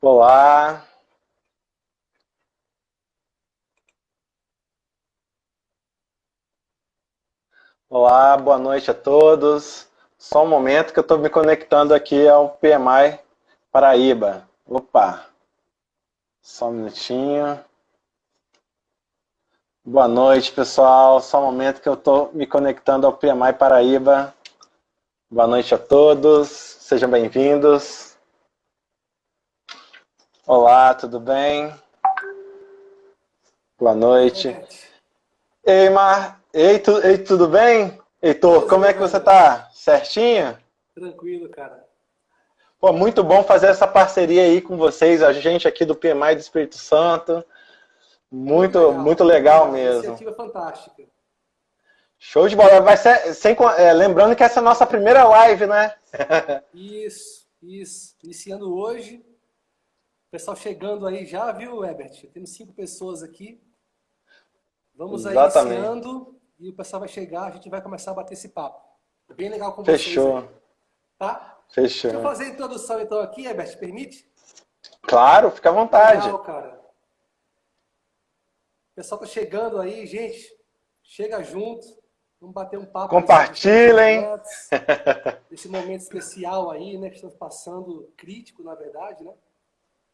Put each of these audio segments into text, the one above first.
Olá. Olá, boa noite a todos. Só um momento que eu estou me conectando aqui ao PMI Paraíba. Opa, só um minutinho. Boa noite, pessoal. Só um momento que eu estou me conectando ao PMI Paraíba. Boa noite a todos. Sejam bem-vindos. Olá, tudo bem? Boa noite. Ei, Ei, tudo bem? Heitor, como é que você tá? Certinho? Tranquilo, cara. Pô, muito bom fazer essa parceria aí com vocês, a gente aqui do PMI do Espírito Santo. Muito legal mesmo. Iniciativa fantástica. Show de bola. Vai ser, lembrando que essa é a nossa primeira live, né? Isso. Iniciando hoje. O pessoal chegando aí já, viu, Herbert? Temos 5 pessoas aqui. Vamos aí iniciando e o pessoal vai chegar, a gente vai começar a bater esse papo. Bem legal com vocês. Fechou. Tá? Fechou. Deixa eu fazer a introdução então aqui, Herbert, permite? Claro, fica à vontade. Legal, cara. O pessoal tá chegando aí, gente. Chega junto. Vamos bater um papo. Compartilhem. Esse momento especial aí, né? Que estamos passando, crítico, na verdade, né?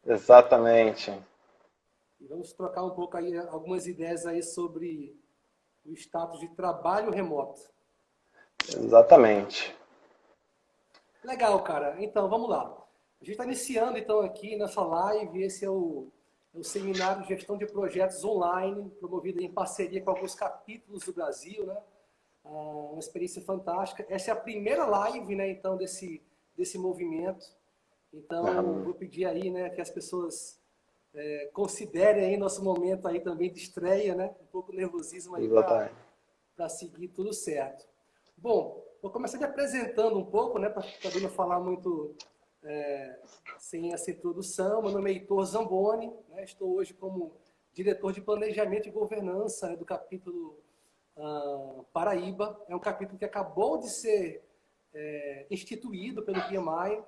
Exatamente. E vamos trocar um pouco aí algumas ideias aí sobre o status de trabalho remoto. Exatamente. Legal, cara. Então, vamos lá. A gente está iniciando, então, aqui nessa live. Esse é o Seminário de Gestão de Projetos Online, promovido em parceria com alguns capítulos do Brasil, né? Uma experiência fantástica. Essa é a primeira live, né, então, desse movimento. Então, vou pedir aí, né, que as pessoas considerem aí nosso momento aí também de estreia, né? Um pouco nervosismo aí para seguir tudo certo. Bom, vou começar te apresentando um pouco, né, para não falar muito sem essa introdução. Meu nome é Heitor Zamboni, né? Estou hoje como diretor de Planejamento e Governança, né, do capítulo Paraíba. É um capítulo que acabou de ser instituído pelo PMI.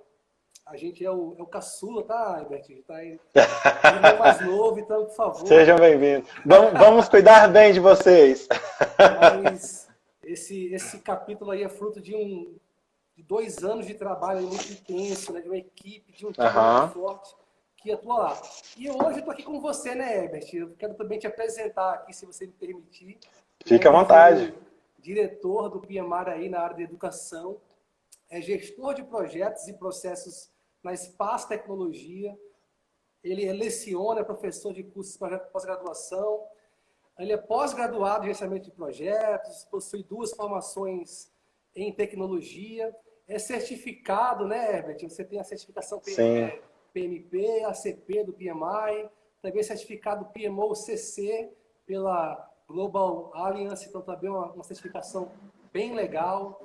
A gente é o caçula, tá, Herbert? A gente tá aí, o mais novo, então, por favor. Sejam bem-vindos. Vamos cuidar bem de vocês. Mas esse capítulo aí é fruto de 2 anos de trabalho muito intenso, né, de uma equipe, de um time muito forte que atua lá. E hoje eu estou aqui com você, né, Herbert? Eu quero também te apresentar aqui, se você me permitir. Fique à vontade. Diretor do PMI aí na área de educação, é gestor de projetos e processos na Espaço Tecnologia. Ele leciona, é professor de cursos de pós-graduação. Ele é pós-graduado em gerenciamento de projetos, possui 2 formações em tecnologia, é certificado, né, Herbert? Você tem a certificação PMP, ACP do PMI, também certificado PMO-CC pela Global Alliance, então também uma certificação bem legal.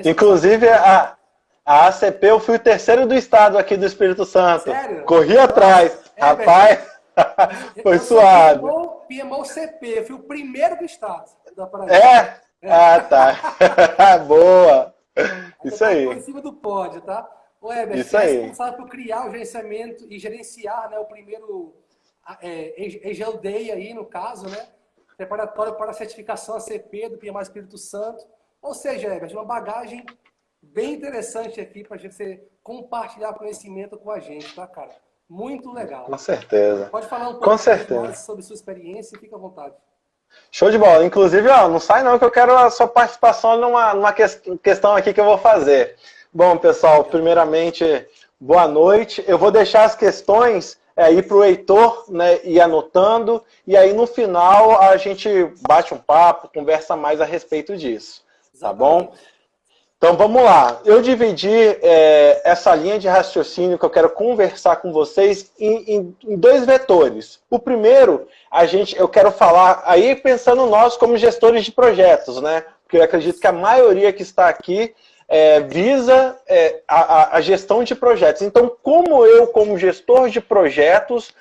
Inclusive, a ACP, eu fui o 3º do estado aqui do Espírito Santo. Sério? Corri atrás. Rapaz, foi suave. PMO-CP, eu fui o primeiro do estado da Paraíba. Ah, tá. Boa. Isso aí. Por cima do pódio, tá? O Herbert, Isso aí. É responsável por criar o gerenciamento e gerenciar, né, o primeiro Agile Day aí, no caso, né? Preparatório para a certificação ACP do PMI Espírito Santo. Ou seja, Herbert, uma bagagem bem interessante aqui para você compartilhar conhecimento com a gente, tá, cara? Muito legal. Com certeza. Pode falar um pouco mais sobre sua experiência e fica à vontade. Show de bola. Inclusive, ó, não sai não que eu quero a sua participação numa questão aqui que eu vou fazer. Bom, pessoal, primeiramente, boa noite. Eu vou deixar as questões aí para o Heitor, né, ir anotando, e aí no final a gente bate um papo, conversa mais a respeito disso. Tá bom? Então vamos lá. Eu dividi essa linha de raciocínio que eu quero conversar com vocês em 2 vetores. O primeiro, eu quero falar aí pensando nós como gestores de projetos, né? Porque eu acredito que a maioria que está aqui visa a gestão de projetos. Então, como eu, como gestor de projetos,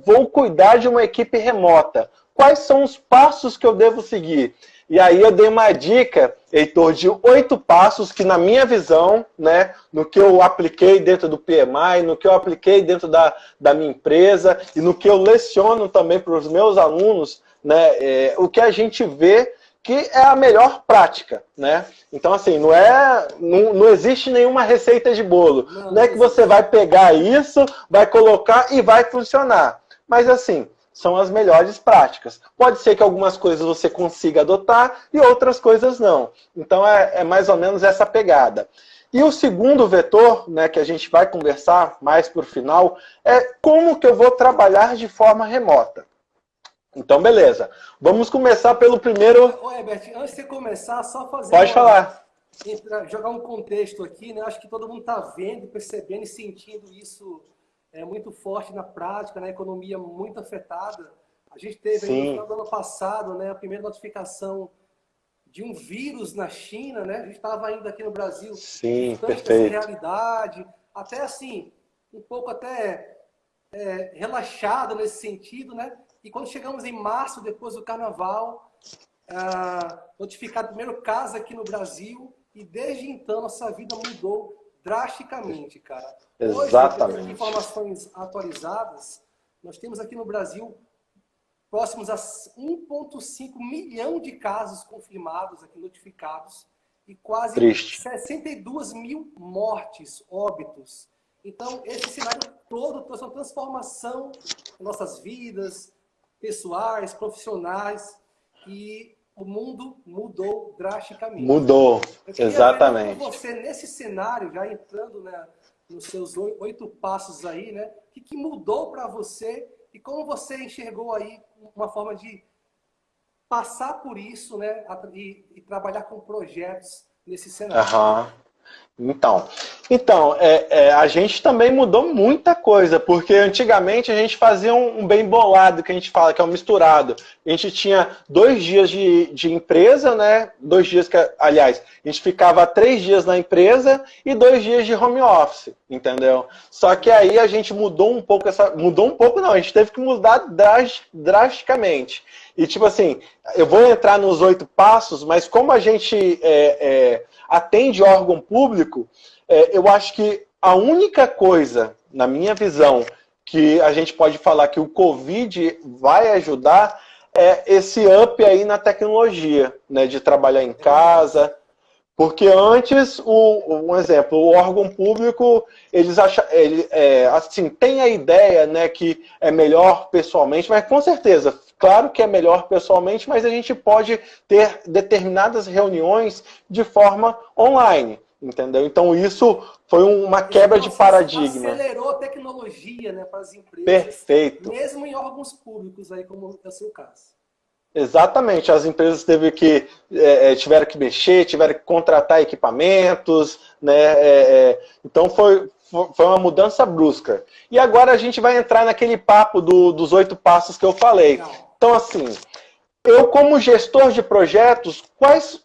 vou cuidar de uma equipe remota? Quais são os passos que eu devo seguir? E aí eu dei uma dica, Heitor, de 8 passos que na minha visão, né, no que eu apliquei dentro do PMI, no que eu apliquei dentro da minha empresa e no que eu leciono também para os meus alunos, né, o que a gente vê que é a melhor prática, né? Então, assim, não existe nenhuma receita de bolo. Não é que você vai pegar isso, vai colocar e vai funcionar. Mas, assim, são as melhores práticas. Pode ser que algumas coisas você consiga adotar e outras coisas não. Então, é mais ou menos essa pegada. E o segundo vetor, né, que a gente vai conversar mais por final, é como que eu vou trabalhar de forma remota. Então, beleza. Vamos começar pelo primeiro... Ô, Herbert, antes de você começar, só fazer Pode falar. Jogar um contexto aqui, né? Acho que todo mundo está vendo, percebendo e sentindo isso muito forte na prática, na economia muito afetada. A gente teve aí, no final do ano passado, né, a primeira notificação de um vírus na China, né? A gente estava ainda aqui no Brasil, distante dessa realidade, até assim, um pouco até relaxado nesse sentido, né? E quando chegamos em março, depois do Carnaval, notificado o primeiro caso aqui no Brasil, e desde então nossa vida mudou drasticamente, cara. Exatamente. Hoje, informações atualizadas, nós temos aqui no Brasil próximos a 1,5 milhão de casos confirmados, aqui notificados, e quase 62 mil mortes, óbitos. Então, esse cenário todo trouxe uma transformação em nossas vidas, pessoais, profissionais, e o mundo mudou drasticamente. Mudou, exatamente. Ver com você, nesse cenário, já entrando, né, nos seus 8 passos aí, né, o que mudou para você e como você enxergou aí uma forma de passar por isso, né, e trabalhar com projetos nesse cenário. Então, a gente também mudou muita coisa, porque antigamente a gente fazia um bem bolado, que a gente fala que é um misturado. A gente tinha 2 dias de empresa, né? 2 dias que, aliás, a gente ficava 3 dias na empresa e 2 dias de home office, entendeu? Só que aí a gente mudou um pouco a gente teve que mudar drasticamente. E tipo assim, eu vou entrar nos 8 passos, mas como a gente atende órgão público, eu acho que a única coisa, na minha visão, que a gente pode falar que o Covid vai ajudar é esse up aí na tecnologia, né, de trabalhar em casa. Porque antes, um exemplo, o órgão público, assim, tem a ideia, né, que é melhor pessoalmente, mas com certeza, claro que é melhor pessoalmente, mas a gente pode ter determinadas reuniões de forma online, entendeu? Então isso foi uma quebra de paradigma. Acelerou a tecnologia, né, para as empresas. Perfeito. Mesmo em órgãos públicos, aí, como é o seu caso. Exatamente, as empresas tiveram que mexer, tiveram que contratar equipamentos, né? Então foi uma mudança brusca. E agora a gente vai entrar naquele papo dos 8 passos que eu falei. Então, assim, eu como gestor de projetos, quais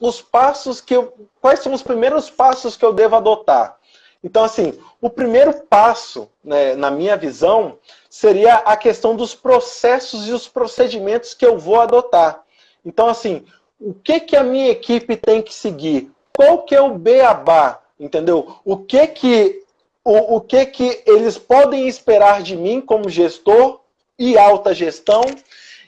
são os primeiros passos que eu devo adotar? Então, assim, o primeiro passo, né, na minha visão, seria a questão dos processos e os procedimentos que eu vou adotar. Então, assim, o que a minha equipe tem que seguir? Qual que é o beabá? Entendeu? O que eles podem esperar de mim como gestor e alta gestão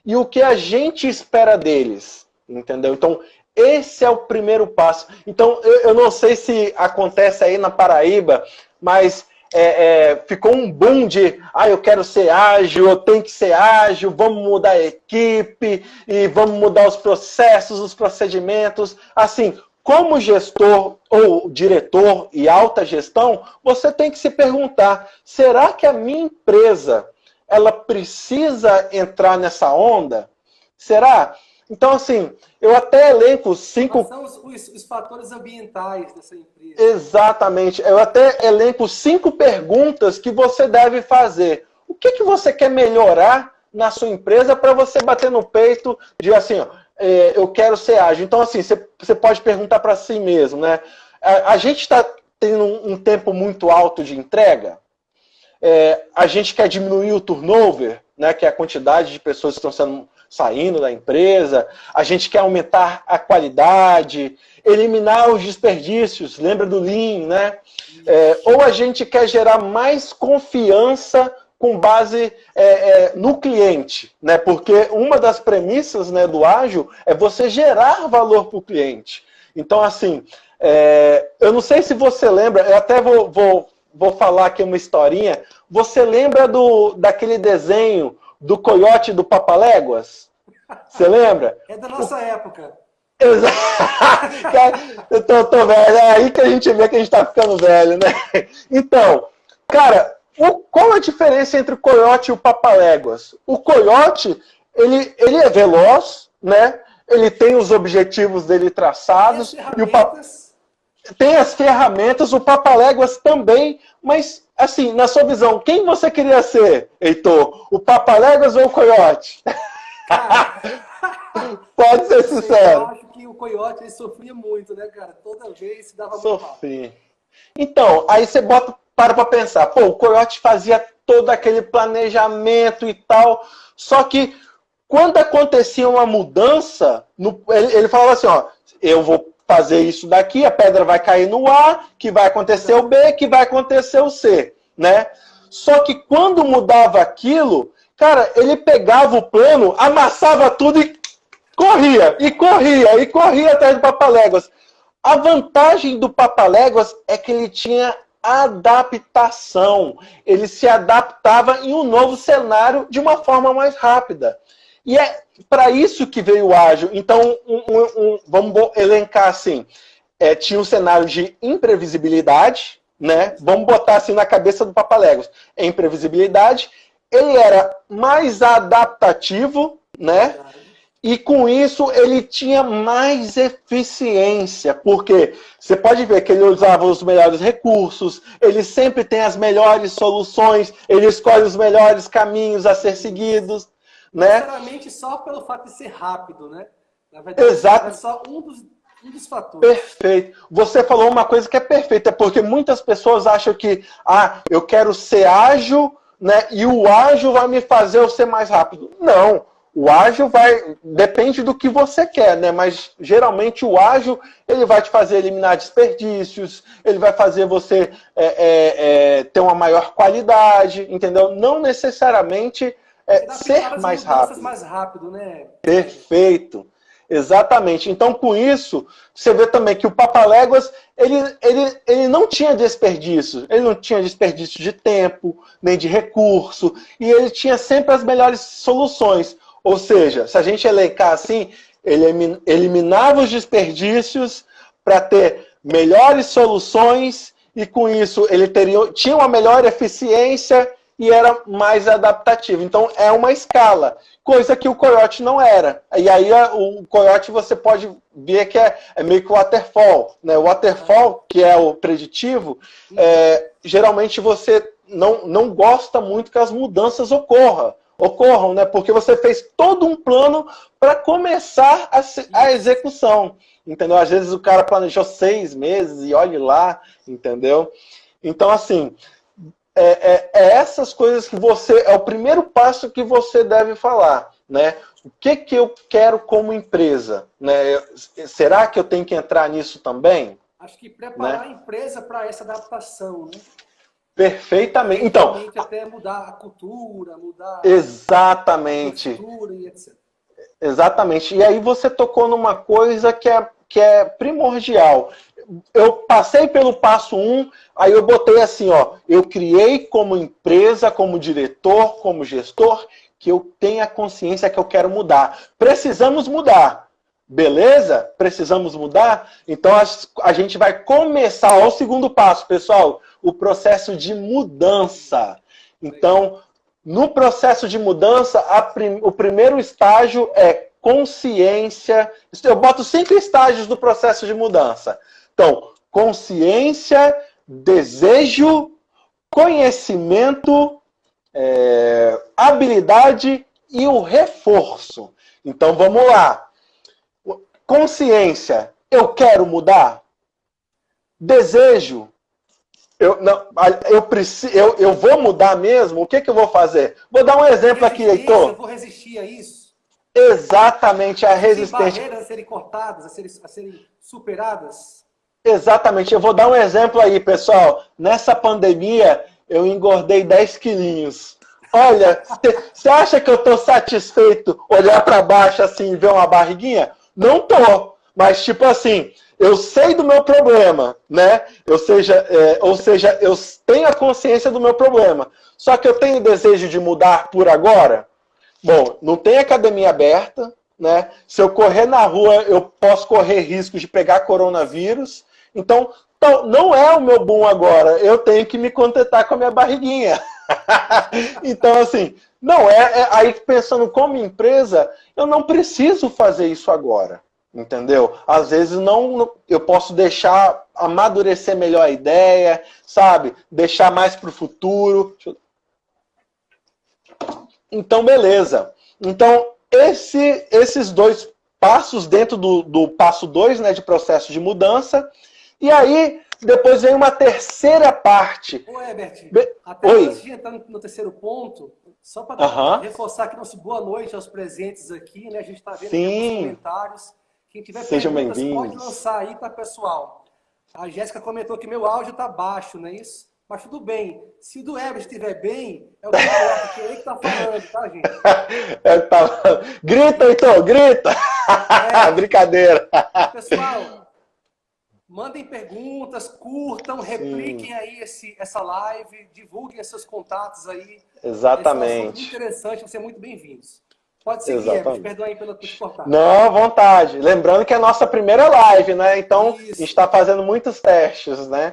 e o que a gente espera deles? Entendeu? Então, esse é o primeiro passo. Então, eu não sei se acontece aí na Paraíba, mas ficou um boom de eu quero ser ágil, eu tenho que ser ágil, vamos mudar a equipe, e vamos mudar os processos, os procedimentos. Assim, como gestor ou diretor e alta gestão, você tem que se perguntar, será que a minha empresa ela precisa entrar nessa onda? Será? Então, assim, eu até elenco 5... Quais são os fatores ambientais dessa empresa? Exatamente. Eu até elenco 5 perguntas que você deve fazer. O que você quer melhorar na sua empresa para você bater no peito de assim, eu quero ser ágil. Então, assim, você pode perguntar para si mesmo, né? A gente está tendo um tempo muito alto de entrega? A gente quer diminuir o turnover, né, que é a quantidade de pessoas que estão saindo da empresa, a gente quer aumentar a qualidade, eliminar os desperdícios, lembra do Lean, né? Ou a gente quer gerar mais confiança com base no cliente, né? Porque uma das premissas, né, do ágil é você gerar valor para o cliente. Então, assim, eu não sei se você lembra, eu até vou falar aqui uma historinha. Você lembra daquele desenho do Coiote e do Papaléguas? Você lembra? É da nossa época. Exato. Eu tô velho, é aí que a gente vê que a gente tá ficando velho, né? Então, cara, qual a diferença entre o Coiote e o Papaléguas? O Coiote, ele é veloz, né? Ele tem os objetivos dele traçados. Tem as ferramentas, o Papaléguas também, mas, assim, na sua visão, quem você queria ser, Heitor? O Papaléguas ou o Coiote? Pode ser sincero. Eu acho que o Coiote ele sofria muito, né, cara? Toda vez se dava Sofria. Então, aí você para pensar, pô, o Coiote fazia todo aquele planejamento e tal, só que quando acontecia uma mudança, ele falava assim, ó, eu vou fazer isso daqui, a pedra vai cair no A, que vai acontecer o B, que vai acontecer o C, né? Só que quando mudava aquilo, cara, ele pegava o plano, amassava tudo e corria atrás do Papaléguas. A vantagem do Papaléguas é que ele tinha adaptação. Ele se adaptava em um novo cenário de uma forma mais rápida. E é para isso que veio o ágil. Então, vamos elencar assim. Tinha um cenário de imprevisibilidade, né? Vamos botar assim na cabeça do Papaléguas. Imprevisibilidade. Ele era mais adaptativo, né? E com isso ele tinha mais eficiência, porque você pode ver que ele usava os melhores recursos, ele sempre tem as melhores soluções, ele escolhe os melhores caminhos a ser seguidos, né? Sinceramente, só pelo fato de ser rápido, né? Na verdade, exato. É só um dos fatores. Perfeito. Você falou uma coisa que é perfeita, é porque muitas pessoas acham que, eu quero ser ágil, né? E o ágil vai me fazer eu ser mais rápido. Não. O ágil depende do que você quer, né? Mas geralmente o ágil ele vai te fazer eliminar desperdícios, ele vai fazer você ter uma maior qualidade, entendeu? Não necessariamente ser mais rápido. Mais rápido, né? Perfeito. Exatamente. Então, com isso, você vê também que o Papaléguas, ele não tinha desperdício. Ele não tinha desperdício de tempo, nem de recurso, e ele tinha sempre as melhores soluções. Ou seja, se a gente elencar assim, ele eliminava os desperdícios para ter melhores soluções e com isso ele tinha uma melhor eficiência e era mais adaptativo. Então é uma escala, coisa que o Coiote não era. E aí o Coiote você pode ver que é meio que o waterfall, né? O waterfall, que é o preditivo, geralmente você não gosta muito que as mudanças ocorram, né? Porque você fez todo um plano para começar a execução, entendeu? Às vezes o cara planejou 6 meses e olhe lá, entendeu? Então, assim, essas coisas que é o primeiro passo que você deve falar, né? O que eu quero como empresa, né? Será que eu tenho que entrar nisso também? Acho que preparar a empresa para essa adaptação, né? Perfeitamente. Então, até mudar a cultura, mudar exatamente. A cultura e etc. Exatamente. E aí você tocou numa coisa que é primordial. Eu passei pelo passo 1, aí eu botei assim, ó, eu criei como empresa, como diretor, como gestor, que eu tenha consciência que eu quero mudar. Precisamos mudar. Beleza? Precisamos mudar? Então a gente vai começar, ó, o segundo passo, pessoal, o processo de mudança. Então, no processo de mudança, o primeiro estágio é consciência. Eu boto 5 estágios do processo de mudança. Então, consciência, desejo, conhecimento, habilidade e o reforço. Então, vamos lá. Consciência, eu quero mudar. Desejo, eu vou mudar mesmo? O que eu vou fazer? Vou dar um exemplo aqui, Heitor. Eu vou resistir a isso? Exatamente, a Existem resistência. barreiras a serem cortadas, a serem superadas? Exatamente, eu vou dar um exemplo aí, pessoal. Nessa pandemia, eu engordei 10 quilinhos. Olha, você acha que eu estou satisfeito olhar para baixo assim e ver uma barriguinha? Não tô. Mas, tipo assim, eu sei do meu problema, né? Ou seja, eu tenho a consciência do meu problema. Só que eu tenho desejo de mudar por agora? Bom, não tem academia aberta, né? Se eu correr na rua, eu posso correr risco de pegar coronavírus. Então, não é o meu boom agora. Eu tenho que me contentar com a minha barriguinha. Então, assim, não aí pensando como empresa, eu não preciso fazer isso agora. Entendeu? Às vezes eu posso deixar amadurecer melhor a ideia, sabe? Deixar mais para o futuro. Então, beleza. Então, esses dois passos dentro do passo 2, né, de processo de mudança. E aí, depois vem uma terceira parte. Ô, Herbert, Oi. Antes de entrar no terceiro ponto, só para reforçar aqui nosso boa noite aos presentes aqui, né? A gente está vendo aqui nos comentários. Quem tiver perguntas pode lançar aí, tá, pessoal? A Jéssica comentou que meu áudio tá baixo, não é isso? Mas tudo bem. Se o do Herbert estiver bem, é o que importa, que é ele que tá falando, tá, gente? Grita, então, grita! Brincadeira! Pessoal, mandem perguntas, curtam, repliquem aí essa live, divulguem seus contatos aí. Exatamente. Esse é um muito interessante, vão ser muito bem-vindos. Pode seguir, Herbert, perdoa aí pelo te cortar. Não, à vontade. Lembrando que é a nossa primeira live, né? Então, a gente está fazendo muitos testes, né?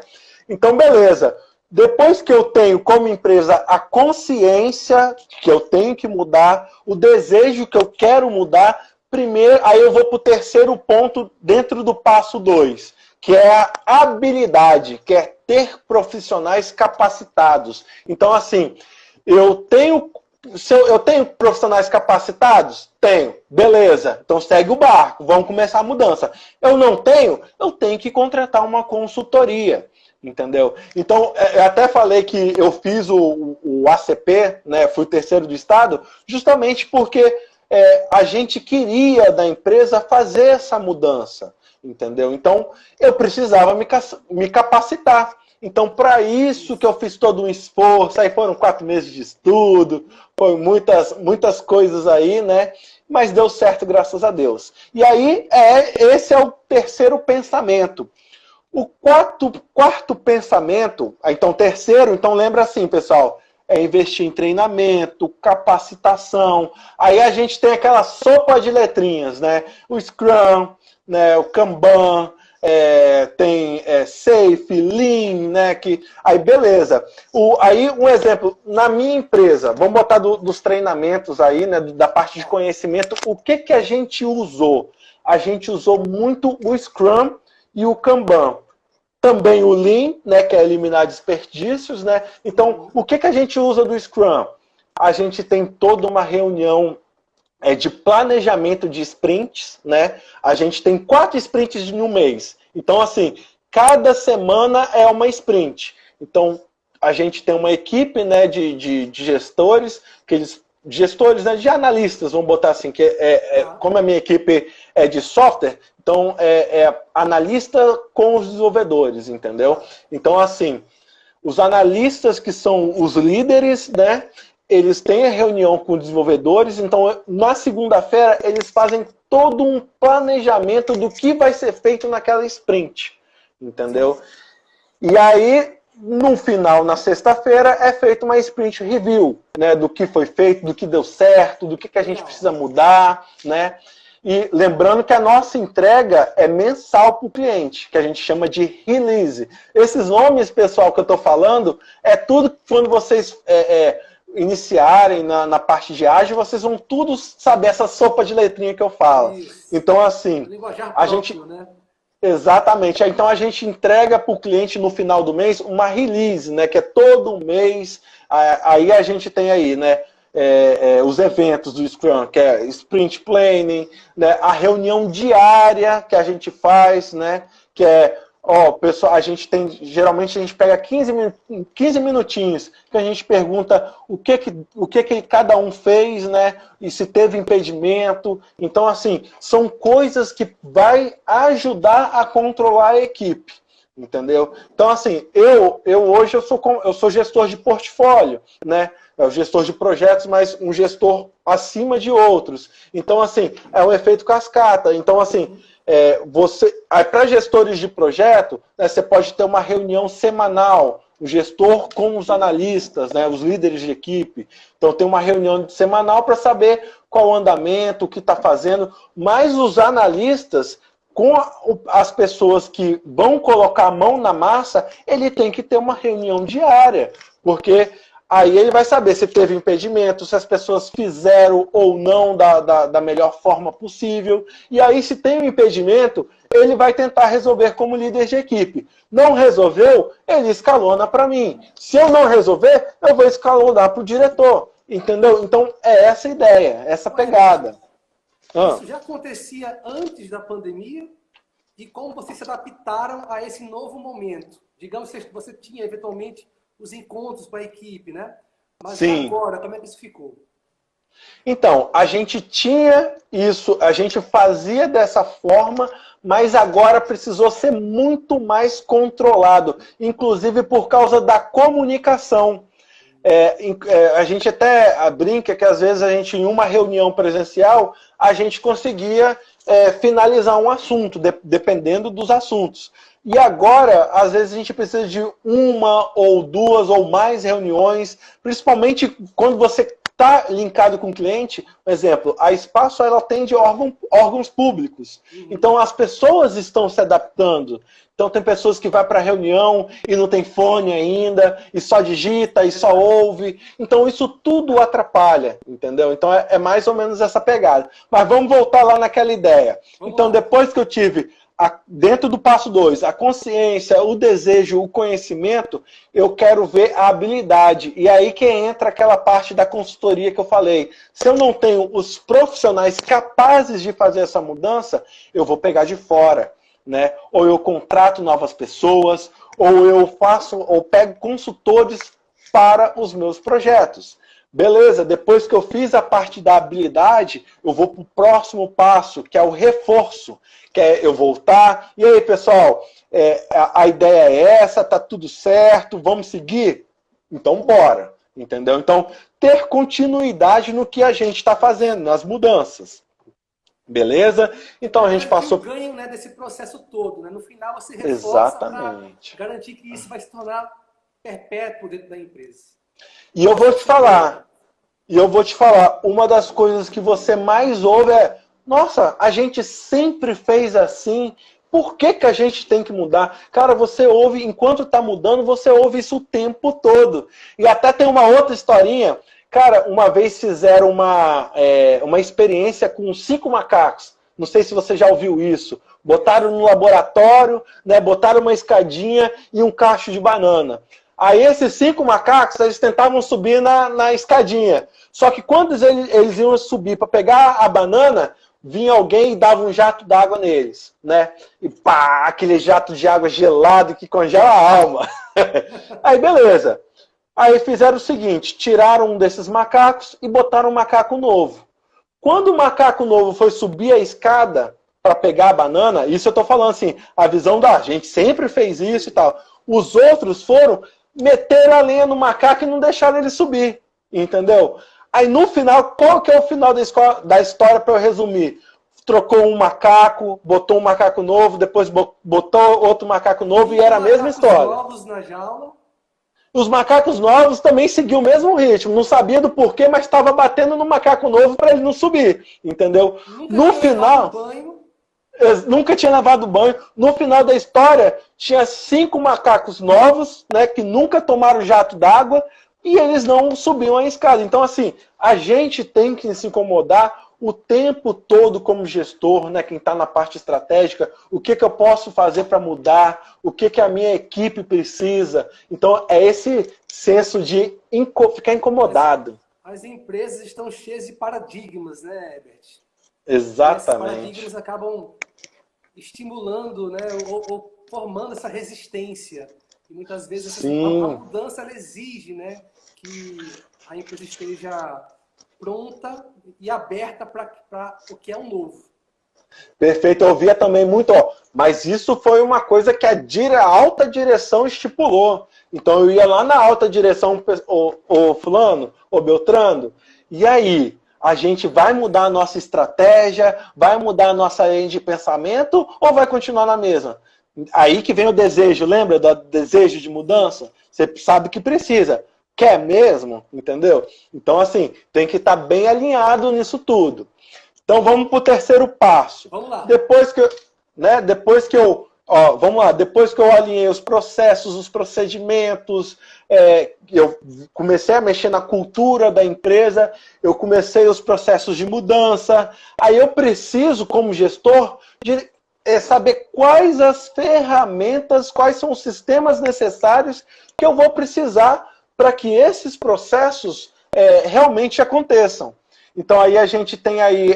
Então, beleza. Depois que eu tenho como empresa a consciência que eu tenho que mudar, o desejo que eu quero mudar, primeiro, aí eu vou para o terceiro ponto dentro do passo 2, que é a habilidade, que é ter profissionais capacitados. Então, assim, eu tenho profissionais capacitados? Tenho. Beleza. Então segue o barco. Vamos começar a mudança. Eu não tenho? Eu tenho que contratar uma consultoria. Entendeu? Então, eu até falei que eu fiz o ACP, né? Fui terceiro do estado, justamente porque a gente queria da empresa fazer essa mudança. Entendeu? Então, eu precisava me capacitar. Então, para isso que eu fiz todo um esforço, aí foram 4 meses de estudo, foi muitas coisas aí, né? Mas deu certo, graças a Deus. E aí, esse é o terceiro pensamento. O quarto pensamento, então terceiro, então lembra assim, pessoal, é investir em treinamento, capacitação. Aí a gente tem aquela sopa de letrinhas, né? O Scrum, né? O Kanban, tem Safe, Lean, né? Aí beleza. Aí um exemplo, na minha empresa, vamos botar dos treinamentos aí, né? Da parte de conhecimento, o que a gente usou? A gente usou muito o Scrum e o Kanban. Também o Lean, né, que é eliminar desperdícios, né? Então, o que a gente usa do Scrum? A gente tem toda uma reunião de planejamento de sprints, né? A gente tem 4 sprints em um mês. Então, assim, cada semana é uma sprint. Então, a gente tem uma equipe, né, de gestores, né, de analistas, vamos botar assim, como a minha equipe é de software, então analista com os desenvolvedores, entendeu? Então, assim, os analistas que são os líderes, né, eles têm a reunião com os desenvolvedores, então na segunda-feira eles fazem todo um planejamento do que vai ser feito naquela sprint, entendeu? E aí, no final, na sexta-feira, é feita uma sprint review, né, do que foi feito, do que deu certo, do que a gente precisa mudar, né? E lembrando que a nossa entrega é mensal para o cliente, que a gente chama de release. Esses nomes, pessoal, que eu estou falando, é tudo quando vocês iniciarem na parte de ágil, vocês vão tudo saber essa sopa de letrinha que eu falo. Isso. Então, assim, linguajar próprio, né? Exatamente. Então a gente entrega para o cliente no final do mês uma release, né? Que é todo mês. Aí a gente tem aí, né? Os eventos do Scrum, que é Sprint Planning, né? A reunião diária que a gente faz, né? Que é Ó, pessoal, geralmente a gente pega 15 minutinhos que a gente pergunta o que cada um fez, né? E se teve impedimento. Então, assim, são coisas que vai ajudar a controlar a equipe. Entendeu? Então, assim, hoje eu sou gestor de portfólio, né? É o gestor de projetos, mas um gestor acima de outros. Então, assim, é um efeito cascata. Então, assim, para gestores de projeto, né, você pode ter uma reunião semanal, o gestor com os analistas, né, os líderes de equipe. Então, tem uma reunião semanal para saber qual o andamento, o que está fazendo, mas os analistas, com as pessoas que vão colocar a mão na massa, ele tem que ter uma reunião diária, porque aí ele vai saber se teve impedimento, se as pessoas fizeram ou não da melhor forma possível. E aí, se tem um impedimento, ele vai tentar resolver como líder de equipe. Não resolveu, ele escalona para mim. Se eu não resolver, eu vou escalonar para o diretor. Entendeu? Então, é essa a ideia, essa pegada. Isso já acontecia antes da pandemia? E como vocês se adaptaram a esse novo momento? Digamos que você tinha, eventualmente, os encontros com a equipe, né? Mas Sim. agora, como é que isso ficou? Então, a gente tinha isso, a gente fazia dessa forma, mas agora precisou ser muito mais controlado, inclusive por causa da comunicação. A gente até brinca que às vezes a gente, em uma reunião presencial, a gente conseguia finalizar um assunto, dependendo dos assuntos. E agora, às vezes, a gente precisa de uma ou duas ou mais reuniões, principalmente quando você está linkado com o cliente. Por exemplo, a Espaço ela atende órgãos públicos. Então, as pessoas estão se adaptando. Então, tem pessoas que vão para a reunião e não tem fone ainda, e só digita, e só ouve. Então, isso tudo atrapalha, entendeu? Então, é mais ou menos essa pegada. Mas vamos voltar lá naquela ideia. Então, depois que eu tive, dentro do passo 2, a consciência, o desejo, o conhecimento, eu quero ver a habilidade. E aí que entra aquela parte da consultoria que eu falei. Se eu não tenho os profissionais capazes de fazer essa mudança, eu vou pegar de fora. Né? Ou eu contrato novas pessoas, ou eu pego consultores para os meus projetos. Beleza, depois que eu fiz a parte da habilidade, eu vou para o próximo passo, que é o reforço, que é eu voltar. E aí, pessoal, a ideia é essa, tá tudo certo, vamos seguir? Então, bora. Entendeu? Então, ter continuidade no que a gente está fazendo, nas mudanças. Beleza? Então a gente passou... o ganho, né, desse processo todo, né? No final você reforça para garantir que isso vai se tornar perpétuo dentro da empresa. E eu vou te falar, uma das coisas que você mais ouve é: nossa, a gente sempre fez assim, por que que a gente tem que mudar? Cara, você ouve, enquanto está mudando, você ouve isso o tempo todo. E até tem uma outra historinha. Cara, uma vez fizeram uma experiência com 5 macacos. Não sei se você já ouviu isso. Botaram no laboratório, né, botaram uma escadinha e um cacho de banana. Aí esses 5 macacos, eles tentavam subir na escadinha. Só que quando eles iam subir para pegar a banana, vinha alguém e dava um jato d'água neles, né? E pá, aquele jato de água gelado que congela a alma. Aí beleza. Aí fizeram o seguinte, tiraram um desses macacos e botaram um macaco novo. Quando o macaco novo foi subir a escada para pegar a banana, isso eu estou falando assim, a visão da gente sempre fez isso e tal. Os outros foram, meteram a lenha no macaco e não deixaram ele subir, entendeu? Aí no final, qual que é o final da história para eu resumir? Trocou um macaco, botou um macaco novo, depois botou outro macaco novo e era a mesma história. Novos na jaula. Os macacos novos também seguiam o mesmo ritmo. Não sabia do porquê, mas estava batendo no macaco novo para ele não subir. Entendeu? No final, nunca tinha lavado banho. No final da história, tinha 5 macacos novos, né, que nunca tomaram jato d'água e eles não subiam a escada. Então, assim, a gente tem que se incomodar o tempo todo como gestor, né, quem está na parte estratégica, o que eu posso fazer para mudar, o que a minha equipe precisa. Então, é esse senso de ficar incomodado. As empresas estão cheias de paradigmas, né, Herbert? Exatamente. Esses paradigmas acabam estimulando, né, ou formando essa resistência. E muitas vezes a Sim. mudança ela exige, né, que a empresa esteja pronta e aberta para o que é o novo. Perfeito, eu ouvia também muito, ó, mas isso foi uma coisa que a alta direção estipulou. Então eu ia lá na alta direção, o fulano, o Beltrano, e aí? A gente vai mudar a nossa estratégia, vai mudar a nossa linha de pensamento ou vai continuar na mesma? Aí que vem o desejo, lembra do desejo de mudança? Você sabe que precisa. Quer mesmo? Entendeu? Então, assim, tem que estar bem alinhado nisso tudo. Então vamos para o terceiro passo. Vamos lá. Depois que eu alinhei os processos, os procedimentos, eu comecei a mexer na cultura da empresa, eu comecei os processos de mudança, aí eu preciso, como gestor, de saber quais as ferramentas, quais são os sistemas necessários que eu vou precisar para que esses processos realmente aconteçam. Então aí a gente tem aí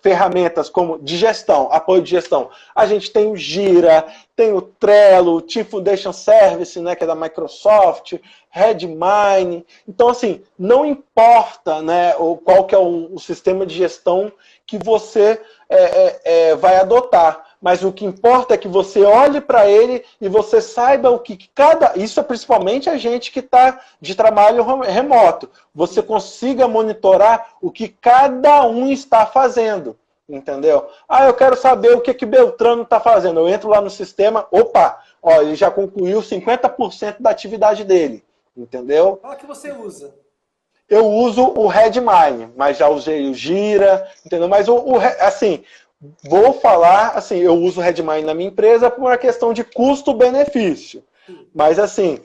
ferramentas como de gestão, apoio de gestão. A gente tem o Gira, tem o Trello, o Team Foundation Service, né, que é da Microsoft, Redmine. Então assim, não importa, né, qual que é o sistema de gestão que você vai adotar. Mas o que importa é que você olhe para ele e você saiba o que cada... Isso é principalmente a gente que está de trabalho remoto. Você consiga monitorar o que cada um está fazendo. Entendeu? Ah, eu quero saber o que Beltrano está fazendo. Eu entro lá no sistema, opa, ó, ele já concluiu 50% da atividade dele. Entendeu? Qual que você usa? Eu uso o Redmine, mas já usei o Gira, entendeu? Mas assim... Vou falar, assim, eu uso o Redmine na minha empresa por uma questão de custo-benefício. Mas, assim,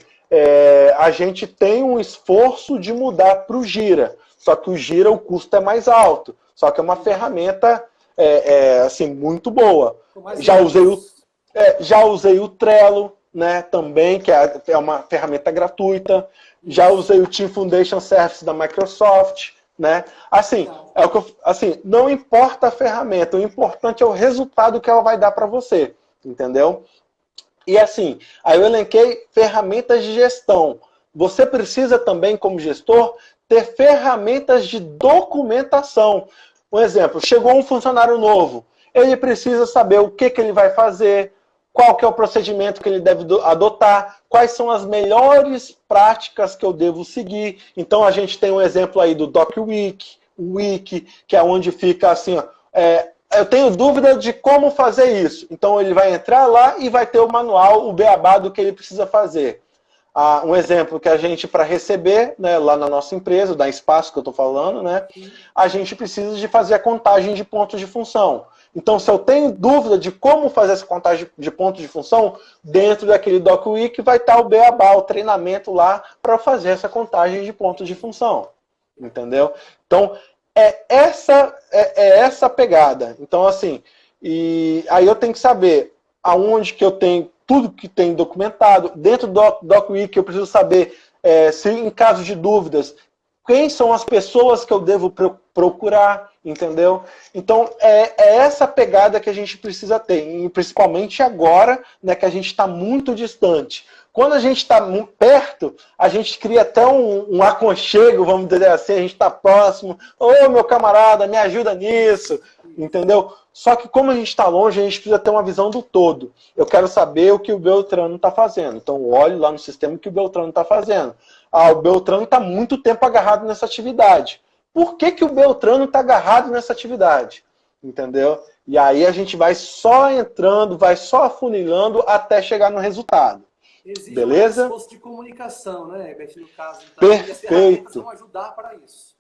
a gente tem um esforço de mudar para o Gira. Só que o Gira, o custo é mais alto. Só que é uma ferramenta, assim, muito boa. Já usei o Trello, né, também, que é uma ferramenta gratuita. Já usei o Team Foundation Service da Microsoft. Né? Assim, não importa a ferramenta, o importante é o resultado que ela vai dar para você, entendeu? E assim, aí eu elenquei ferramentas de gestão. Você precisa também, como gestor, ter ferramentas de documentação. Por exemplo, chegou um funcionário novo, ele precisa saber o que ele vai fazer, qual que é o procedimento que ele deve adotar, quais são as melhores práticas que eu devo seguir. Então a gente tem um exemplo aí do DocWiki, o Wiki, que é onde fica assim, ó, eu tenho dúvida de como fazer isso. Então ele vai entrar lá e vai ter o manual, o beabá do que ele precisa fazer. Um exemplo que a gente, para receber, né, lá na nossa empresa, da Espaço que eu estou falando, né, a gente precisa de fazer a contagem de pontos de função. Então, se eu tenho dúvida de como fazer essa contagem de pontos de função, dentro daquele DocWiki vai estar o beabá, o treinamento lá, para fazer essa contagem de pontos de função. Entendeu? Então, essa pegada. Então, assim, e aí eu tenho que saber aonde que eu tenho tudo que tem documentado. Dentro do DocWiki eu preciso saber, se em caso de dúvidas, quem são as pessoas que eu devo procurar, entendeu? Então, é essa pegada que a gente precisa ter, e principalmente agora, né, que a gente está muito distante. Quando a gente está perto, a gente cria até um aconchego, vamos dizer assim, a gente está próximo. Ô, meu camarada, me ajuda nisso, entendeu? Só que como a gente está longe, a gente precisa ter uma visão do todo. Eu quero saber o que o Beltrano está fazendo. Então, eu olho lá no sistema o que o Beltrano está fazendo. O Beltrano está muito tempo agarrado nessa atividade. Por que o Beltrano está agarrado nessa atividade? Entendeu? E aí a gente vai só entrando, vai só afunilando até chegar no resultado. Exige beleza? Um esforço de comunicação, né, Beth, no caso. Então, perfeito. E as ferramentas vão ajudar para isso.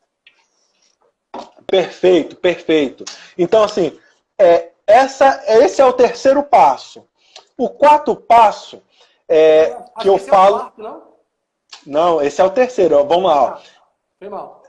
Perfeito, perfeito. Então, assim, esse é o terceiro passo. O quarto passo que eu falo... Quarto, não? Não, esse é o terceiro. Ó. Vamos lá. Ó. Foi mal.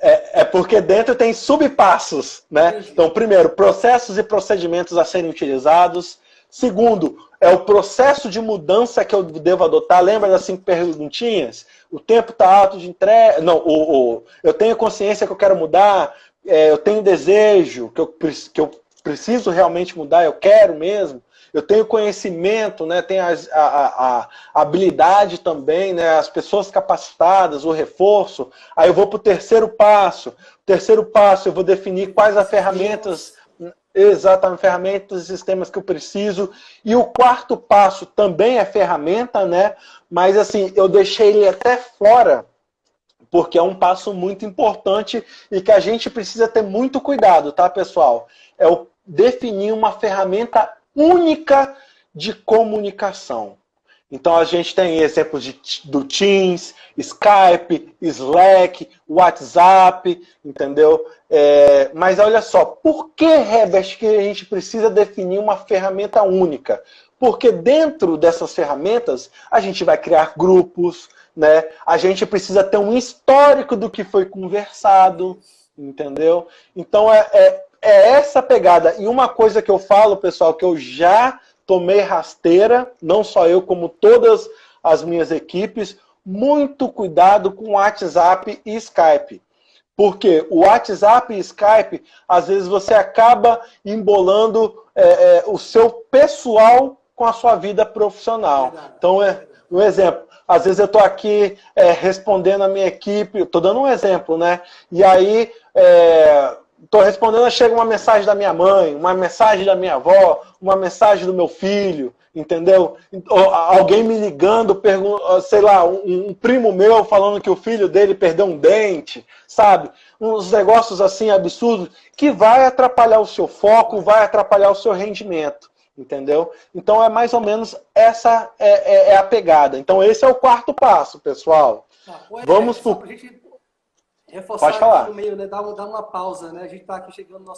Porque dentro tem subpassos, né? Entendi. Então, primeiro, processos e procedimentos a serem utilizados. Segundo, é o processo de mudança que eu devo adotar. Lembra das 5 perguntinhas? O tempo está alto de entrega. Não, eu tenho consciência que eu quero mudar. Eu tenho desejo que eu preciso realmente mudar. Eu quero mesmo. eu tenho conhecimento, né? Tenho a habilidade também, né? As pessoas capacitadas, o reforço. Aí eu vou para o terceiro passo. Terceiro passo, eu vou definir quais as ferramentas, exatamente, ferramentas e sistemas que eu preciso. E o quarto passo também é ferramenta, né? Mas assim, eu deixei ele até fora, porque é um passo muito importante e que a gente precisa ter muito cuidado, tá, pessoal? É o definir uma ferramenta única de comunicação. Então a gente tem exemplos do Teams, Skype, Slack, WhatsApp, entendeu? Mas olha só, por que, Herbert, que a gente precisa definir uma ferramenta única? Porque dentro dessas ferramentas a gente vai criar grupos, né? A gente precisa ter um histórico do que foi conversado, entendeu? Então é essa pegada. E uma coisa que eu falo, pessoal, que eu já tomei rasteira, não só eu, como todas as minhas equipes, muito cuidado com WhatsApp e Skype. Porque o WhatsApp e Skype, às vezes você acaba embolando o seu pessoal com a sua vida profissional. Então, um exemplo, às vezes eu estou aqui respondendo a minha equipe, estou dando um exemplo, né? E aí, estou respondendo, chega uma mensagem da minha mãe, uma mensagem da minha avó, uma mensagem do meu filho, entendeu? Alguém me ligando, sei lá, um primo meu falando que o filho dele perdeu um dente, sabe? Uns negócios assim absurdos que vai atrapalhar o seu foco, vai atrapalhar o seu rendimento, entendeu? Então é mais ou menos essa é a pegada. Então esse é o quarto passo, pessoal. Vamos só pra gente reforçar Pode falar. aqui no meio, né? Dar uma pausa, né? A gente está aqui chegando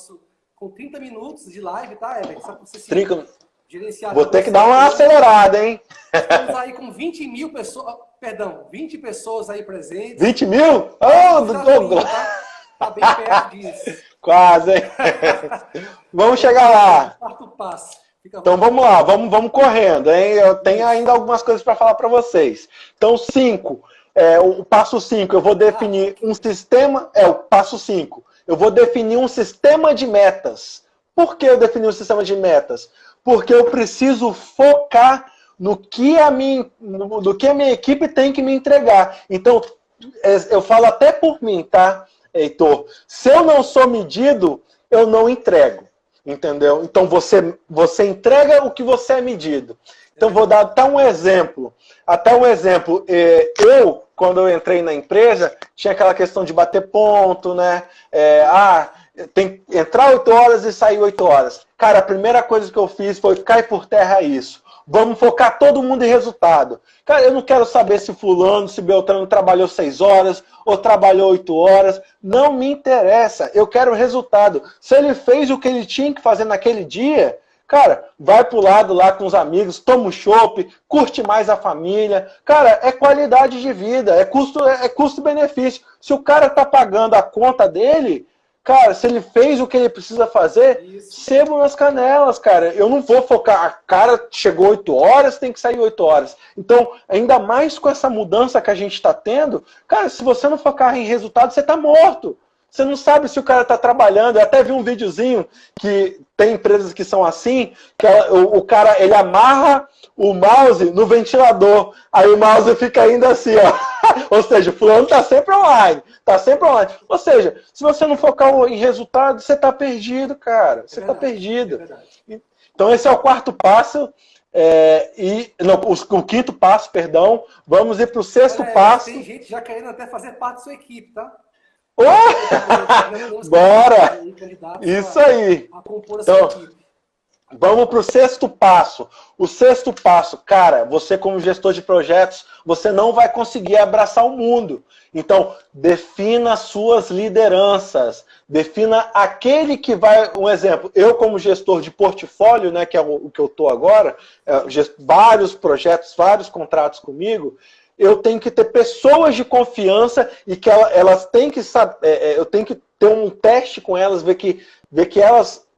com 30 minutos de live, tá, Herbert? Só para você se gerenciar. Vou ter que dar uma acelerada, hein? Estamos aí com 20 mil pessoas, perdão, 20 pessoas aí presentes. 20 mil? Tá bem perto disso. Quase, hein? Vamos chegar lá. Quarto passo. Então vamos lá, vamos correndo, hein? Eu tenho ainda algumas coisas para falar para vocês. Então, 5. O passo 5, eu vou definir um sistema. O passo 5. Eu vou definir um sistema de metas. Por que eu defini um sistema de metas? Porque eu preciso focar no que a minha equipe tem que me entregar. Então, eu falo até por mim, tá, Heitor? Se eu não sou medido, eu não entrego. Entendeu? Então, você entrega o que você é medido. Então, vou dar até um exemplo. Eu, quando eu entrei na empresa, tinha aquela questão de bater ponto, né? Tem que entrar 8 horas e sair 8 horas. Cara, a primeira coisa que eu fiz foi cair por terra isso. Vamos focar todo mundo em resultado. Cara, eu não quero saber se fulano, se Beltrano trabalhou 6 horas ou trabalhou 8 horas. Não me interessa. Eu quero resultado. Se ele fez o que ele tinha que fazer naquele dia, cara, vai pro lado lá com os amigos, toma um chopp, curte mais a família. Cara, é qualidade de vida, é custo-benefício. Se o cara tá pagando a conta dele, cara, se ele fez o que ele precisa fazer, sebo nas canelas, cara. Eu não vou focar, cara, chegou 8 horas, tem que sair 8 horas. Então, ainda mais com essa mudança que a gente está tendo, cara, se você não focar em resultado, você tá morto. Você não sabe se o cara está trabalhando. Eu até vi um videozinho que tem empresas que são assim, que o cara, ele amarra o mouse no ventilador. Aí o mouse fica ainda assim, ó. Ou seja, o fulano está sempre online. Está sempre online. Ou seja, se você não focar em resultado, você está perdido, cara. Você está perdido. Então esse é o quarto passo. O quinto passo, perdão. Vamos ir para o sexto passo. Tem gente já querendo até fazer parte da sua equipe, tá? Bora! Isso aí. Então, vamos para o sexto passo. O sexto passo, cara, você como gestor de projetos, você não vai conseguir abraçar o mundo. Então, defina suas lideranças. Defina aquele que vai... Um exemplo, eu como gestor de portfólio, né, que é o que eu estou agora, vários projetos, vários contratos comigo, eu tenho que ter pessoas de confiança e que elas têm que saber, eu tenho que ter um teste com elas, ver que elas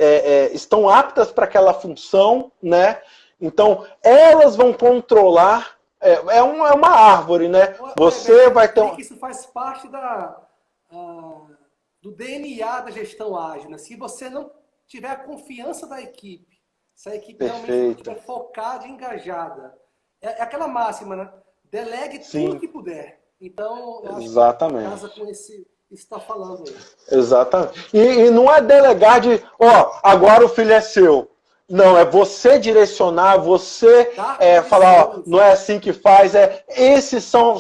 estão aptas para aquela função, né? Então, elas vão controlar, é uma árvore, né? Você vai ter Isso faz parte do DNA da gestão ágil, né? Se você não tiver a confiança da equipe, Se a equipe realmente Perfeito. estiver focada e engajada. É aquela máxima, né? Delegue tudo que puder. Então, eu acho que casa com isso que está falando aí. Exatamente. E não é delegar de, agora o filho é seu. Não, é você direcionar, você falar, não é assim que faz, esses são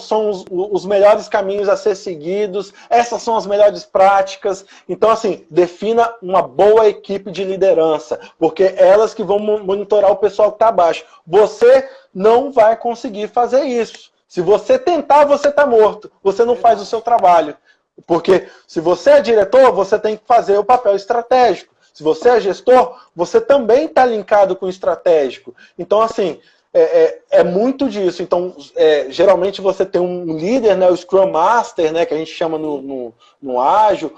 os melhores caminhos a ser seguidos, essas são as melhores práticas. Então, assim, defina uma boa equipe de liderança, porque elas que vão monitorar o pessoal que está abaixo. Você não vai conseguir fazer isso. Se você tentar, você está morto. Você não faz o seu trabalho. Porque se você é diretor, você tem que fazer o papel estratégico. Se você é gestor, você também está linkado com o estratégico. Então, assim, é muito disso. Então, geralmente você tem um líder, né, o Scrum Master, né, que a gente chama no ágil,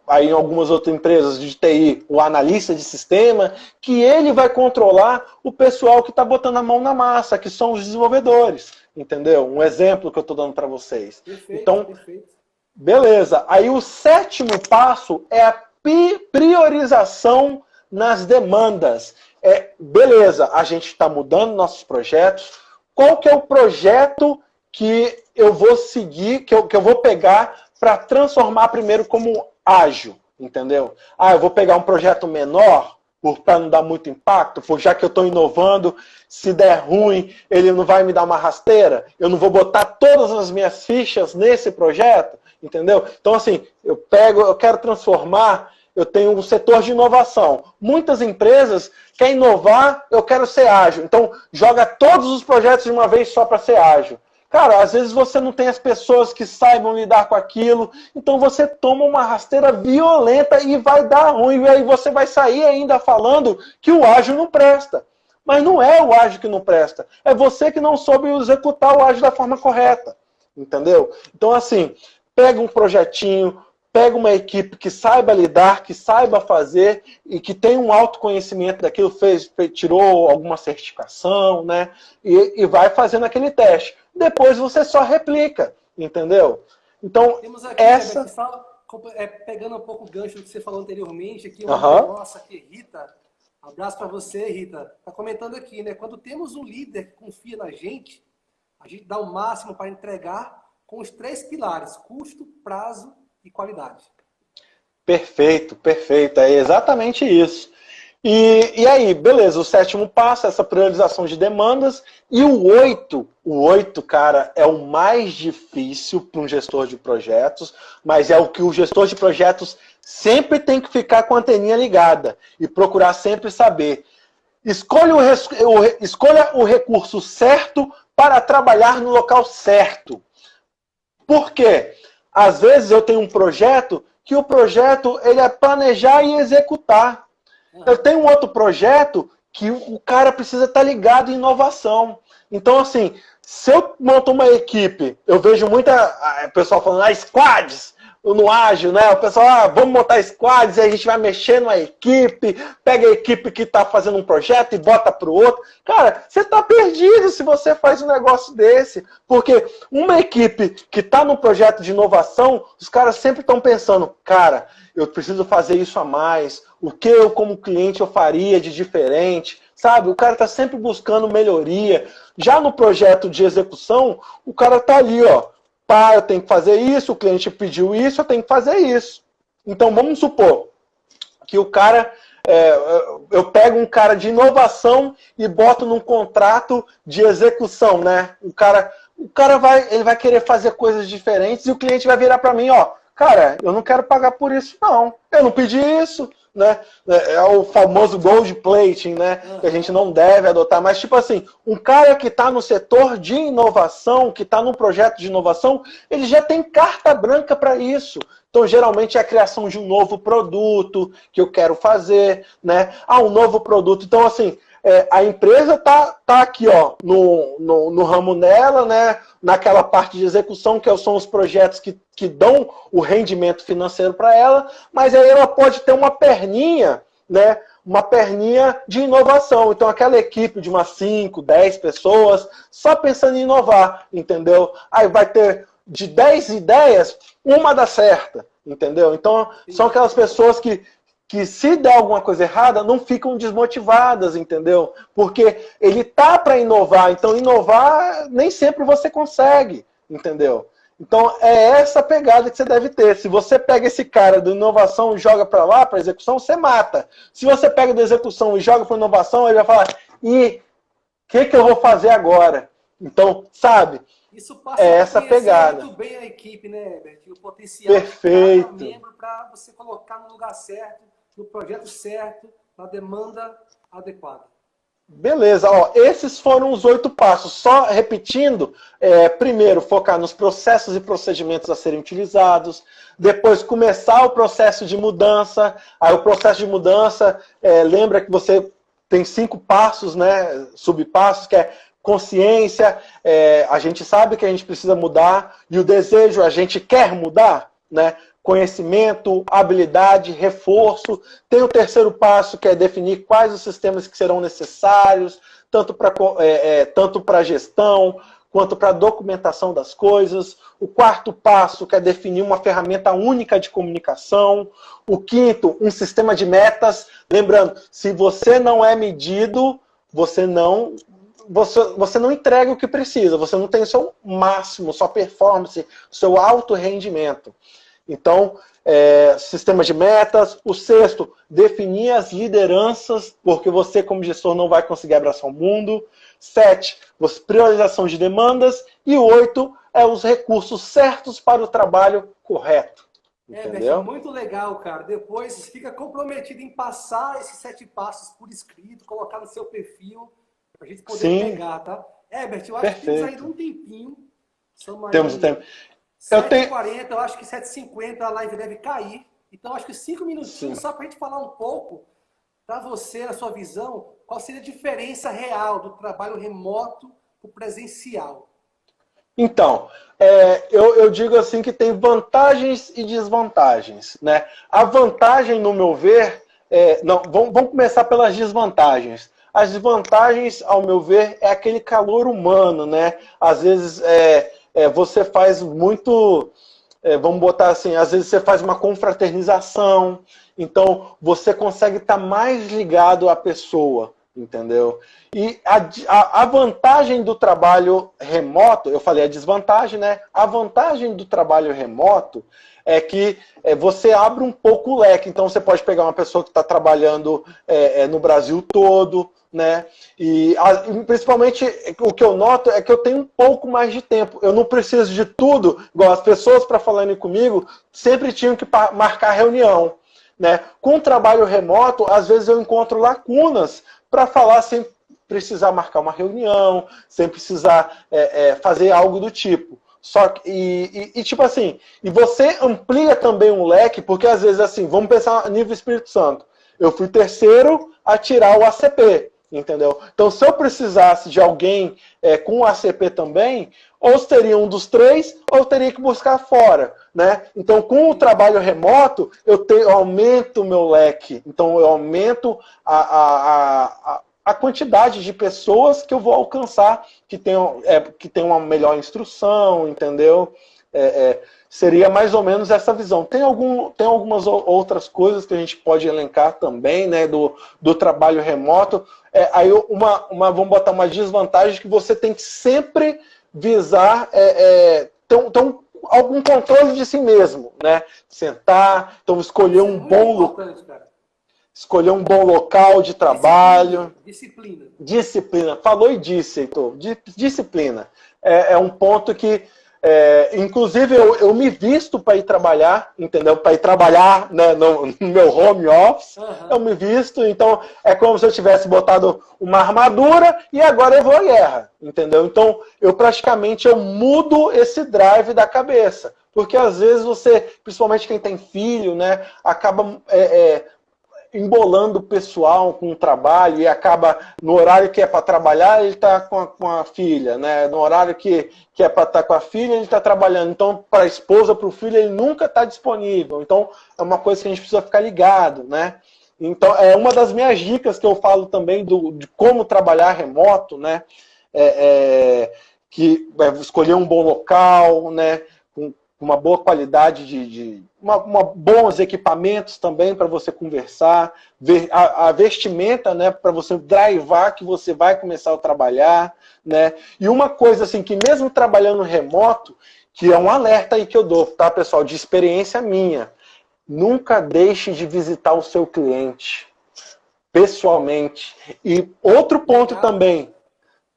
aí em algumas outras empresas de TI, o analista de sistema, que ele vai controlar o pessoal que está botando a mão na massa, que são os desenvolvedores. Entendeu? Um exemplo que eu estou dando para vocês. Perfeito, então, perfeito. Beleza. Aí o 7º passo é a priorização nas demandas. Beleza, a gente está mudando nossos projetos. Qual que é o projeto que eu vou seguir, que eu vou pegar para transformar primeiro como ágil? Entendeu? Eu vou pegar um projeto menor para não dar muito impacto, já que eu estou inovando, se der ruim, ele não vai me dar uma rasteira? Eu não vou botar todas as minhas fichas nesse projeto? Entendeu? Então, assim, eu quero transformar, eu tenho um setor de inovação. Muitas empresas querem inovar, eu quero ser ágil. Então, joga todos os projetos de uma vez só para ser ágil. Cara, às vezes você não tem as pessoas que saibam lidar com aquilo, então você toma uma rasteira violenta e vai dar ruim, e aí você vai sair ainda falando que o ágil não presta. Mas não é o ágil que não presta, é você que não soube executar o ágil da forma correta. Entendeu? Então, assim, pega um projetinho, pega uma equipe que saiba lidar, que saiba fazer e que tenha um autoconhecimento daquilo, tirou alguma certificação, né? E vai fazendo aquele teste. Depois você só replica, entendeu? Então, temos aqui, pegando um pouco o gancho do que você falou anteriormente, aqui uma nossa aqui, Rita. Abraço para você, Rita. Está comentando aqui, né? Quando temos um líder que confia na gente, a gente dá o máximo para entregar com os 3 pilares: custo, prazo e qualidade. Perfeito, perfeito. É exatamente isso. E aí, beleza, o 7º passo, essa priorização de demandas. E o 8, cara, é o mais difícil para um gestor de projetos, mas é o que o gestor de projetos sempre tem que ficar com a anteninha ligada e procurar sempre saber. Escolha o recurso certo para trabalhar no local certo. Por quê? Às vezes eu tenho um projeto que o projeto ele é planejar e executar. Eu tenho um outro projeto que o cara precisa estar ligado em inovação. Então, assim, se eu monto uma equipe, eu vejo muita pessoal falando, squads, no ágil, né? O pessoal, vamos montar squads e a gente vai mexer numa equipe, pega a equipe que está fazendo um projeto e bota para o outro. Cara, você está perdido se você faz um negócio desse. Porque uma equipe que está no projeto de inovação, os caras sempre estão pensando, cara, eu preciso fazer isso a mais. O que eu, como cliente, eu faria de diferente? Sabe? O cara está sempre buscando melhoria. Já no projeto de execução, o cara está ali, ó. Eu tenho que fazer isso, o cliente pediu isso, eu tenho que fazer isso. Então, vamos supor que o cara... eu pego um cara de inovação e boto num contrato de execução, né? O cara ele vai querer fazer coisas diferentes e o cliente vai virar para mim, ó, cara, eu não quero pagar por isso, não. Eu não pedi isso, né? É o famoso gold plating, né? Que a gente não deve adotar. Mas, tipo assim, um cara que está no setor de inovação, que está no projeto de inovação, ele já tem carta branca para isso. Então, geralmente, é a criação de um novo produto que eu quero fazer, né? Um novo produto. Então, assim, a empresa tá aqui, ó, no ramo dela, né? Naquela parte de execução, que são os projetos que dão o rendimento financeiro para ela, mas aí ela pode ter uma perninha, né? Uma perninha de inovação. Então, aquela equipe de umas 5, 10 pessoas, só pensando em inovar, entendeu? Aí vai ter de 10 ideias, uma dá certa, entendeu? Então, são aquelas pessoas que que se der alguma coisa errada, não ficam desmotivadas, entendeu? Porque ele tá para inovar, então inovar nem sempre você consegue, entendeu? Então é essa pegada que você deve ter. Se você pega esse cara da inovação e joga para lá, para execução, você mata. Se você pega da execução e joga para inovação, ele vai falar, e o que eu vou fazer agora? Então, sabe? Isso passa é essa pegada. Muito bem a equipe, né, Herbert? O potencial Perfeito. de cada membro para você colocar no lugar certo, no projeto certo, na demanda adequada. Beleza, ó, esses foram os 8 passos. Só repetindo, primeiro, focar nos processos e procedimentos a serem utilizados. Depois, começar o processo de mudança. Aí o processo de mudança, lembra que você tem 5 passos, né, subpassos, que é consciência, a gente sabe que a gente precisa mudar, e o desejo, a gente quer mudar, né? Conhecimento, habilidade, reforço. Tem o terceiro passo, que é definir quais os sistemas que serão necessários, tanto para gestão, quanto para documentação das coisas. O quarto passo, que é definir uma ferramenta única de comunicação. O quinto, um sistema de metas. Lembrando, se você não é medido, você não entrega o que precisa, você não tem o seu máximo, sua performance, seu alto rendimento. Então, sistema de metas. O sexto, definir as lideranças, porque você, como gestor, não vai conseguir abraçar o mundo. 7, priorização de demandas. E 8, os recursos certos para o trabalho correto. Entendeu? Muito legal, cara. Depois fica comprometido em passar esses 7 passos por escrito, colocar no seu perfil, para a gente poder pegar, tá? Herbert, eu acho que temos ainda um tempinho. Temos um tempo. 7h40, eu acho que 7h50 a live deve cair. Então, acho que 5 minutinhos só para a gente falar um pouco, para você, na sua visão, qual seria a diferença real do trabalho remoto para o presencial? Então, eu digo assim que tem vantagens e desvantagens, né? A vantagem, no meu ver, vamos começar pelas desvantagens. As desvantagens, ao meu ver, é aquele calor humano, né? Às vezes você faz muito, vamos botar assim, às vezes você faz uma confraternização, então você consegue estar mais ligado à pessoa, entendeu? E a vantagem do trabalho remoto, eu falei a desvantagem, né? A vantagem do trabalho remoto é que você abre um pouco o leque. Então você pode pegar uma pessoa que está trabalhando no Brasil todo, né? E principalmente o que eu noto é que eu tenho um pouco mais de tempo. Eu não preciso de tudo, igual as pessoas para falarem comigo sempre tinham que marcar reunião, né? Com o trabalho remoto, às vezes eu encontro lacunas para falar sem precisar marcar uma reunião, sem precisar fazer algo do tipo. Só que, tipo assim, e você amplia também um leque, porque às vezes assim, vamos pensar a nível Espírito Santo. Eu fui terceiro a tirar o ACP, entendeu? Então, se eu precisasse de alguém com ACP também, ou seria um dos 3, ou eu teria que buscar fora, né? Então, com o trabalho remoto, eu aumento o meu leque. Então, eu aumento a quantidade de pessoas que eu vou alcançar que tenham uma melhor instrução, entendeu? Seria mais ou menos essa visão. Tem algumas outras coisas que a gente pode elencar também, né, do trabalho remoto. Aí vamos botar uma desvantagem que você tem que sempre visar ter algum controle de si mesmo, né? Sentar, então escolher um bom local de trabalho. Disciplina. Falou e disse, Heitor. Disciplina. É um ponto que, inclusive, eu me visto para ir trabalhar, entendeu? Para ir trabalhar, né, no meu home office. Uhum. Eu me visto, então é como se eu tivesse botado uma armadura e agora eu vou à guerra, entendeu? Então, praticamente eu mudo esse drive da cabeça. Porque às vezes você, principalmente quem tem filho, né, acaba embolando o pessoal com o trabalho e acaba, no horário que é para trabalhar, ele está com a filha, né? No horário que é para estar com a filha, ele está trabalhando. Então, para a esposa, para o filho, ele nunca está disponível. Então, é uma coisa que a gente precisa ficar ligado, né? Então, é uma das minhas dicas que eu falo também de como trabalhar remoto, né? Que escolher um bom local, né? uma boa qualidade bons equipamentos também para você conversar, a vestimenta, né, para você drivar que você vai começar a trabalhar, né? E uma coisa assim, que mesmo trabalhando remoto, que é um alerta aí que eu dou, tá, pessoal, de experiência minha, nunca deixe de visitar o seu cliente pessoalmente. E outro ponto também,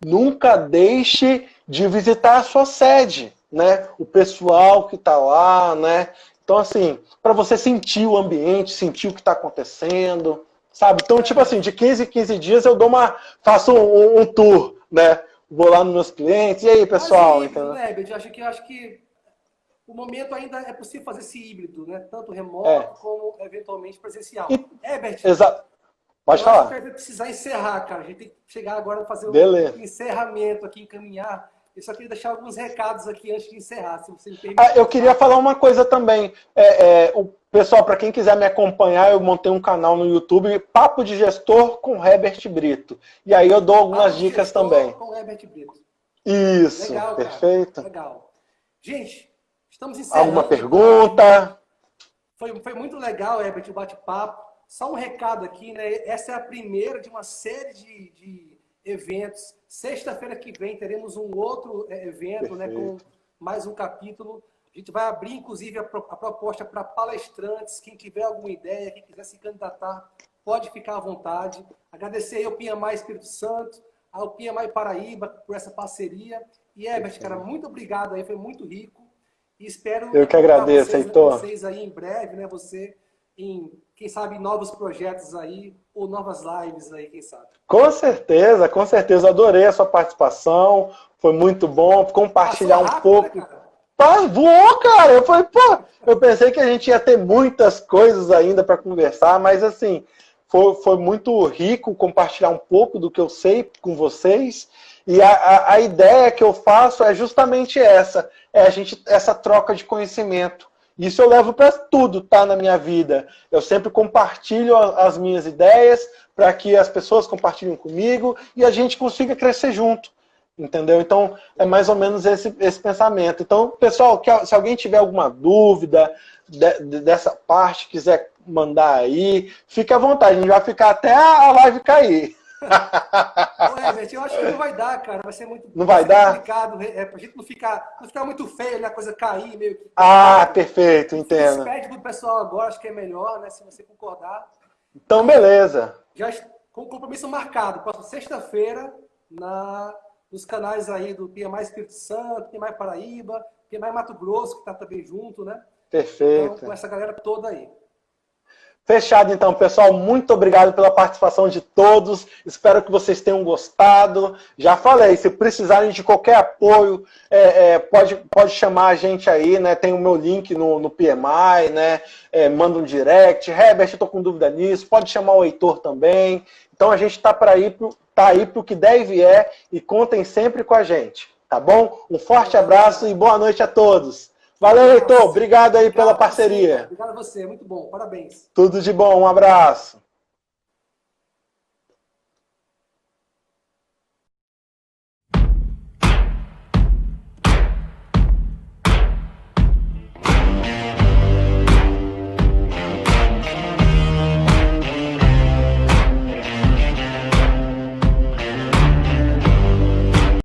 nunca deixe de visitar a sua sede, né? O pessoal que está lá, né? Então, assim, para você sentir o ambiente, sentir o que está acontecendo, sabe? Então, tipo assim, de 15 em 15 dias eu faço um tour, né? Vou lá nos meus clientes, e aí, pessoal? Híbrido, né, Herbert? Eu acho que o momento ainda é possível fazer esse híbrido, né? Tanto remoto como eventualmente presencial. Herbert, exato. Pode falar. Acho que vai precisar encerrar, cara. A gente tem que chegar agora e fazer um encerramento aqui, encaminhar. Eu só queria deixar alguns recados aqui antes de encerrar, se você me permite. Eu queria falar uma coisa também. O pessoal, para quem quiser me acompanhar, eu montei um canal no YouTube, Papo de Gestor com Herbert Brito. E aí eu dou algumas dicas também. Com Herbert Brito. Isso, legal, perfeito. Cara. Legal. Gente, estamos encerrando. Alguma pergunta? Foi muito legal, Herbert, o bate-papo. Só um recado aqui, né? Essa é a primeira de uma série de eventos. Sexta-feira que vem teremos um outro evento, né, com mais um capítulo. A gente vai abrir, inclusive, a proposta para palestrantes. Quem tiver alguma ideia, quem quiser se candidatar, pode ficar à vontade. Agradecer ao PMI Espírito Santo, ao PMI Paraíba por essa parceria. E, Herbert, cara, muito obrigado aí, foi muito rico. E espero eu que agradeço, Heitor. Vocês aí em breve, né? Você em, quem sabe, novos projetos aí, ou novas lives aí, quem sabe. Com certeza. Adorei a sua participação. Foi muito bom compartilhar um pouco. Né, cara? Voou, cara. Eu falei, eu pensei que a gente ia ter muitas coisas ainda para conversar, mas assim, foi muito rico compartilhar um pouco do que eu sei com vocês. E a ideia que eu faço é justamente essa, essa troca de conhecimento. Isso eu levo para tudo, tá, na minha vida. Eu sempre compartilho as minhas ideias para que as pessoas compartilhem comigo e a gente consiga crescer junto, entendeu? Então, é mais ou menos esse pensamento. Então, pessoal, se alguém tiver alguma dúvida dessa parte, quiser mandar aí, fique à vontade. A gente vai ficar até a live cair. Herbert, eu acho que não vai dar, cara. Vai ser muito, não vai dar? complicado. Pra gente não ficar muito feio, né? A coisa cair meio que. Perfeito, entendo. Pede pro pessoal agora, acho que é melhor, né? Se você concordar. Então, beleza. Já com compromisso marcado, próxima sexta-feira, nos canais aí do PMI Espírito Santo, PMI Paraíba, PMI Mato Grosso, que tá também junto, né? Perfeito. Então, com essa galera toda aí. Fechado, então, pessoal. Muito obrigado pela participação de todos. Espero que vocês tenham gostado. Já falei, se precisarem de qualquer apoio, pode chamar a gente aí, né? Tem o meu link no PMI, né? Manda um direct. Herbert, eu estou com dúvida nisso. Pode chamar o Heitor também. Então, a gente está aí para o que der e vier e contem sempre com a gente, tá bom? Um forte abraço e boa noite a todos. Valeu, Heitor. Obrigado aí pela parceria. Obrigado a você. Muito bom. Parabéns. Tudo de bom. Um abraço.